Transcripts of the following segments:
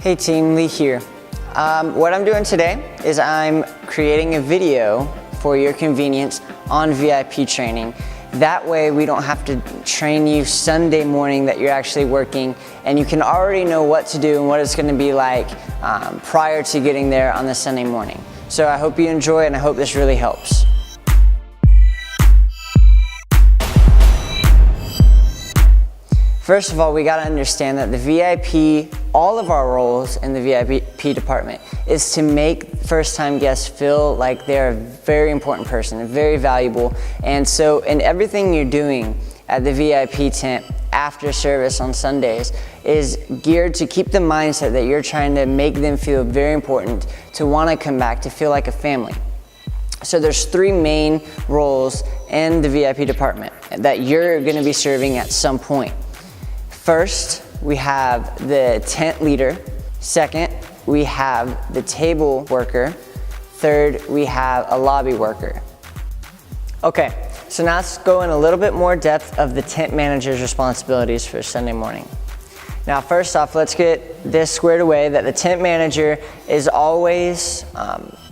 Hey team, Lee here. What I'm doing today is I'm creating a video for your convenience on VIP training. That way we don't have to train you Sunday morning that you're actually working, and you can already know what to do and what it's going to be like prior to getting there on the Sunday morning. So I hope you enjoy, and I hope this really helps. First of all, we got to understand that the VIP, all of our roles in the VIP department is to make first-time guests feel like they're a very important person, very valuable. And so in everything you're doing at the VIP tent after service on Sundays is geared to keep the mindset that you're trying to make them feel very important, to want to come back, to feel like a family. So there's three main roles in the VIP department that you're going to be serving at some point. First, we have the tent leader. Second, we have the table worker. Third, we have a lobby worker. Okay, so now let's go in a little bit more depth of the tent manager's responsibilities for Sunday morning. Now, first off, let's get this squared away that the tent manager is always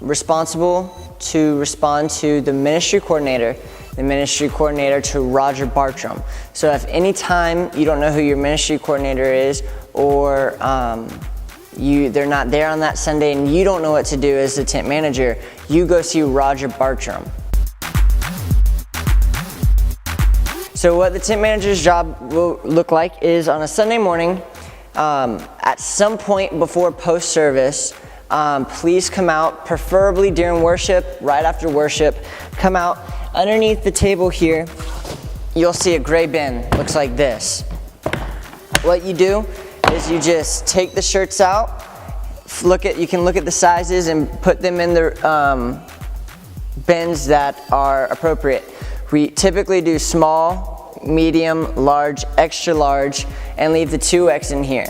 responsible to respond to the ministry coordinator to Roger Bartram. So if any time you don't know who your ministry coordinator is, or they're not there on that Sunday and you don't know what to do as the tent manager, you go see Roger Bartram. So what the tent manager's job will look like is on a Sunday morning, at some point before post-service, please come out, preferably during worship, right after worship, come out. Underneath the table here, you'll see a gray bin, looks like this. What you do is you just take the shirts out, you can look at the sizes and put them in the bins that are appropriate. We typically do small, medium, large, extra large, and leave the 2X in here.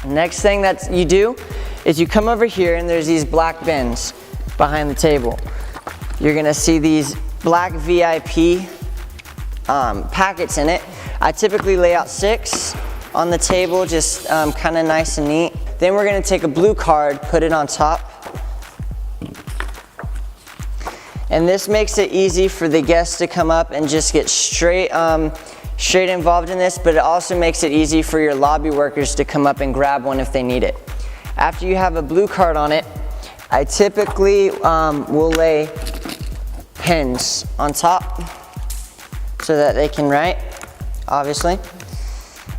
Next thing that you do is you come over here, and there's these black bins behind the table. You're gonna see these black VIP packets in it. I typically lay out 6 on the table, just kind of nice and neat. Then we're gonna take a blue card, put it on top. And this makes it easy for the guests to come up and just get straight involved in this, but it also makes it easy for your lobby workers to come up and grab one if they need it. After you have a blue card on it, I typically will lay pens on top so that they can write, obviously.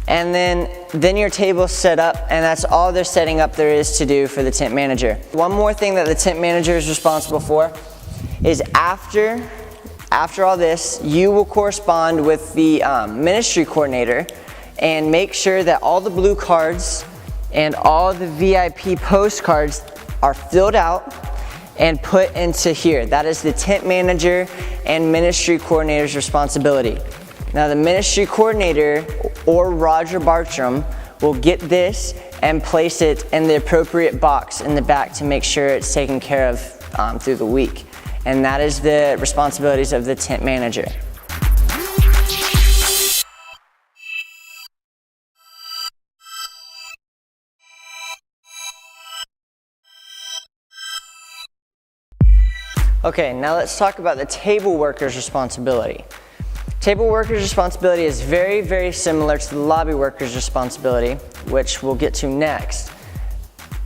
And then your table's set up, and that's all they're setting up there is to do for the tent manager. One more thing that the tent manager is responsible for is after all this, you will correspond with the ministry coordinator and make sure that all the blue cards and all the VIP postcards are filled out and put into here. That is the tent manager and ministry coordinator's responsibility. Now the ministry coordinator or Roger Bartram will get this and place it in the appropriate box in the back to make sure it's taken care of through the week. And that is the responsibilities of the tent manager. Okay, now let's talk about the table worker's responsibility. Table worker's responsibility is very, very similar to the lobby worker's responsibility, which we'll get to next.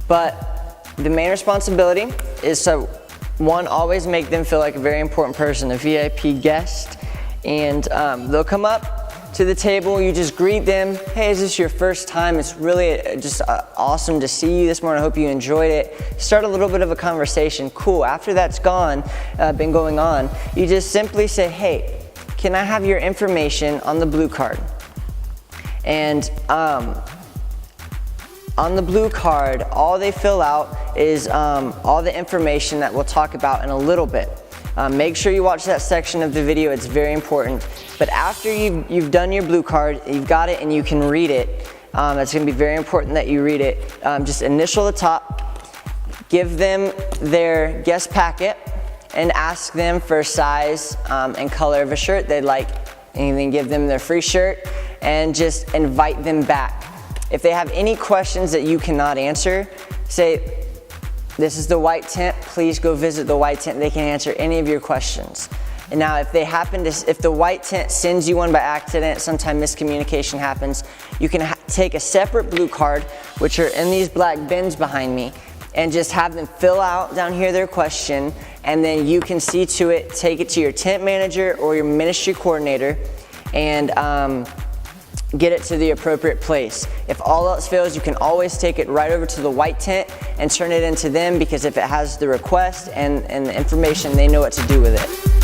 But the main responsibility is to, one, always make them feel like a very important person, a VIP guest, and they'll come up to the table, you just greet them. Hey, is this your first time? It's really just awesome to see you this morning. I hope you enjoyed it. Start a little bit of a conversation. Cool. After that's been going on, you just simply say, hey, can I have your information on the blue card? And on the blue card, all they fill out is all the information that we'll talk about in a little bit. Make sure you watch that section of the video, it's very important. But after you've done your blue card, you've got it and you can read it, it's gonna be very important that you read it. Just initial the top, give them their guest packet, and ask them for size and color of a shirt they'd like and then give them their free shirt and just invite them back. If they have any questions that you cannot answer, say, this is the white tent, please go visit the white tent. They can answer any of your questions. And now if the white tent sends you one by accident, sometime miscommunication happens, you can take a separate blue card, which are in these black bins behind me, and just have them fill out down here their question, and then you can see to it, take it to your tent manager or your ministry coordinator, and get it to the appropriate place. If all else fails, you can always take it right over to the white tent and turn it into them, because if it has the request and the information, they know what to do with it.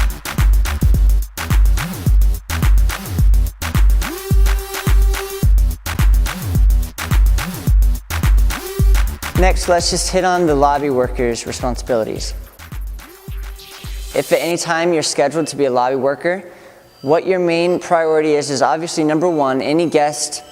Next, let's just hit on the lobby workers' responsibilities. If at any time you're scheduled to be a lobby worker, what your main priority is obviously number one, any guest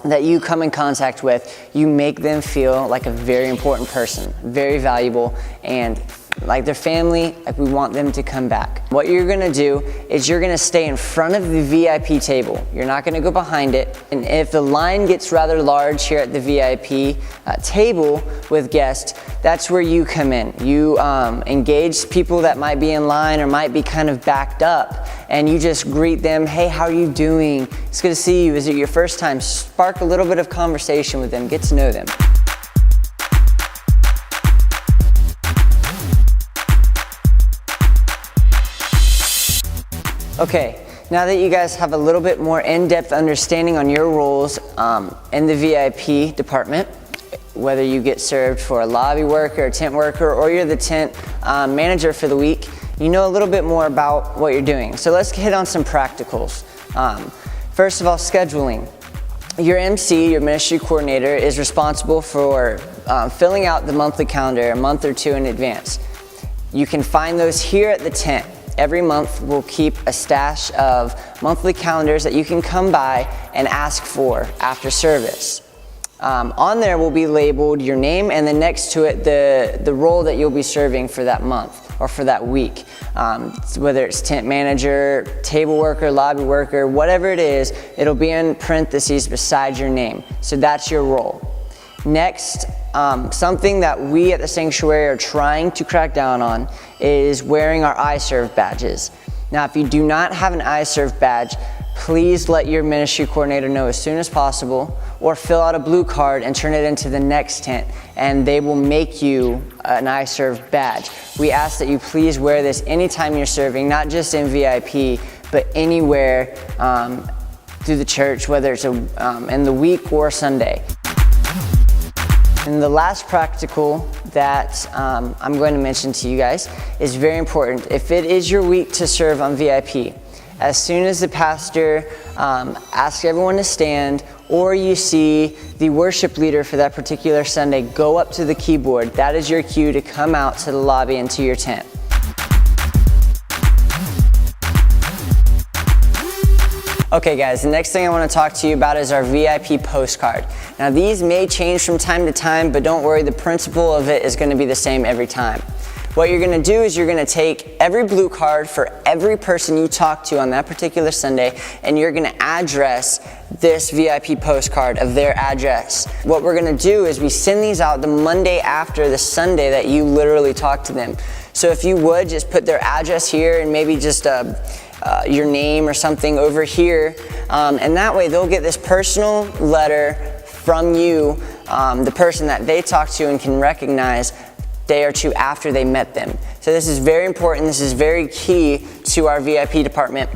that you come in contact with, you make them feel like a very important person, very valuable, and like their family, like we want them to come back. What you're gonna do is you're gonna stay in front of the VIP table. You're not gonna go behind it. And if the line gets rather large here at the VIP table with guests, that's where you come in. You engage people that might be in line or might be kind of backed up, and you just greet them, hey, how are you doing? It's good to see you. Is it your first time? Spark a little bit of conversation with them, get to know them. Okay, now that you guys have a little bit more in-depth understanding on your roles in the VIP department, whether you get served for a lobby worker, a tent worker, or you're the tent manager for the week, you know a little bit more about what you're doing. So let's hit on some practicals. First of all, scheduling. Your MC, your ministry coordinator, is responsible for filling out the monthly calendar a month or two in advance. You can find those here at the tent. Every month we'll keep a stash of monthly calendars that you can come by and ask for after service. On there will be labeled your name, and then next to it the role that you'll be serving for that month or for that week. Whether it's tent manager, table worker, lobby worker, whatever it is, it'll be in parentheses beside your name. So that's your role. Next, something that we at the sanctuary are trying to crack down on is wearing our iServe badges. Now, if you do not have an iServe badge, please let your ministry coordinator know as soon as possible, or fill out a blue card and turn it into the next tent, and they will make you an iServe badge. We ask that you please wear this anytime you're serving, not just in VIP, but anywhere through the church, whether it's in the week or Sunday. And the last practical that I'm going to mention to you guys is very important. If it is your week to serve on VIP, as soon as the pastor asks everyone to stand, or you see the worship leader for that particular Sunday go up to the keyboard, that is your cue to come out to the lobby and to your tent. Okay guys, the next thing I want to talk to you about is our VIP postcard. Now these may change from time to time, but don't worry, the principle of it is going to be the same every time. What you're going to do is you're going to take every blue card for every person you talk to on that particular Sunday, and you're going to address this VIP postcard of their address. What we're going to do is we send these out the Monday after the Sunday that you literally talk to them. So if you would just put their address here and maybe just your name or something over here, and that way they'll get this personal letter from you, the person that they talk to and can recognize day or two after they met them. So this is very important. This is very key to our VIP department.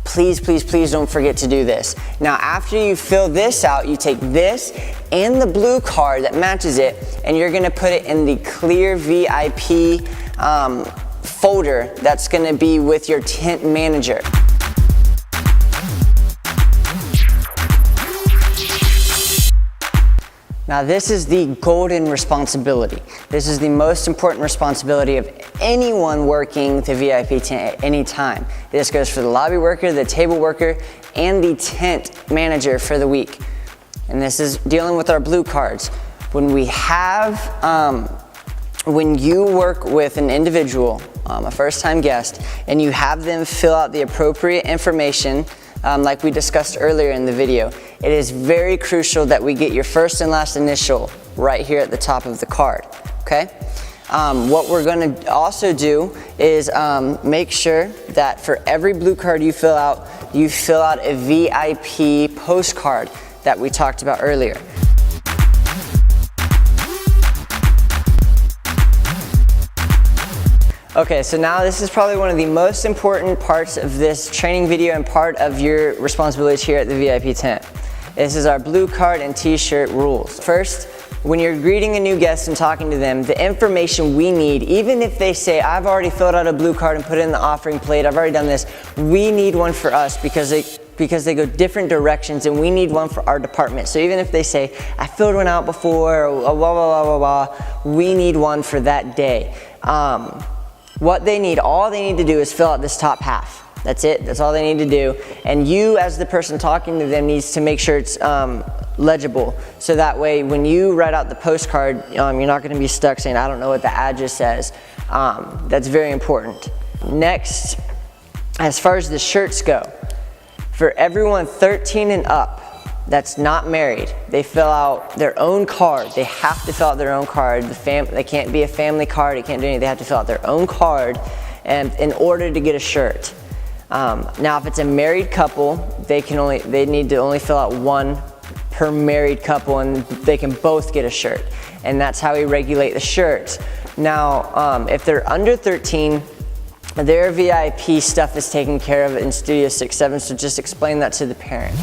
Please, please, please don't forget to do this. Now, after you fill this out, you take this and the blue card that matches it, and you're gonna put it in the clear VIP folder that's gonna be with your tent manager. Now this is the golden responsibility. This is the most important responsibility of anyone working the VIP tent at any time. This goes for the lobby worker, the table worker, and the tent manager for the week. And this is dealing with our blue cards. When we have when you work with an individual, a first-time guest, and you have them fill out the appropriate information, like we discussed earlier in the video, it is very crucial that we get your first and last initial right here at the top of the card, okay? What we're going to also do is make sure that for every blue card you fill out a VIP postcard that we talked about earlier. Okay, so now this is probably one of the most important parts of this training video and part of your responsibilities here at the VIP tent. This is our blue card and t-shirt rules. First, when you're greeting a new guest and talking to them, the information we need, even if they say, I've already filled out a blue card and put it in the offering plate, I've already done this, we need one for us because they go different directions, and we need one for our department. So even if they say, I filled one out before, or blah, blah, blah, blah, blah, we need one for that day. What they need, all they need to do is fill out this top half. That's it, that's all they need to do. And you, as the person talking to them, needs to make sure it's legible. So that way, when you write out the postcard, you're not gonna be stuck saying, I don't know what the address says. That's very important. Next, as far as the shirts go, for everyone 13 and up that's not married, they fill out their own card. They have to fill out their own card. They can't be a family card, it can't do anything. They have to fill out their own card and in order to get a shirt. Now, if it's a married couple, they need to only fill out one per married couple, and they can both get a shirt. And that's how we regulate the shirts. Now, if they're under 13, their VIP stuff is taken care of in Studio 6-7, so just explain that to the parent.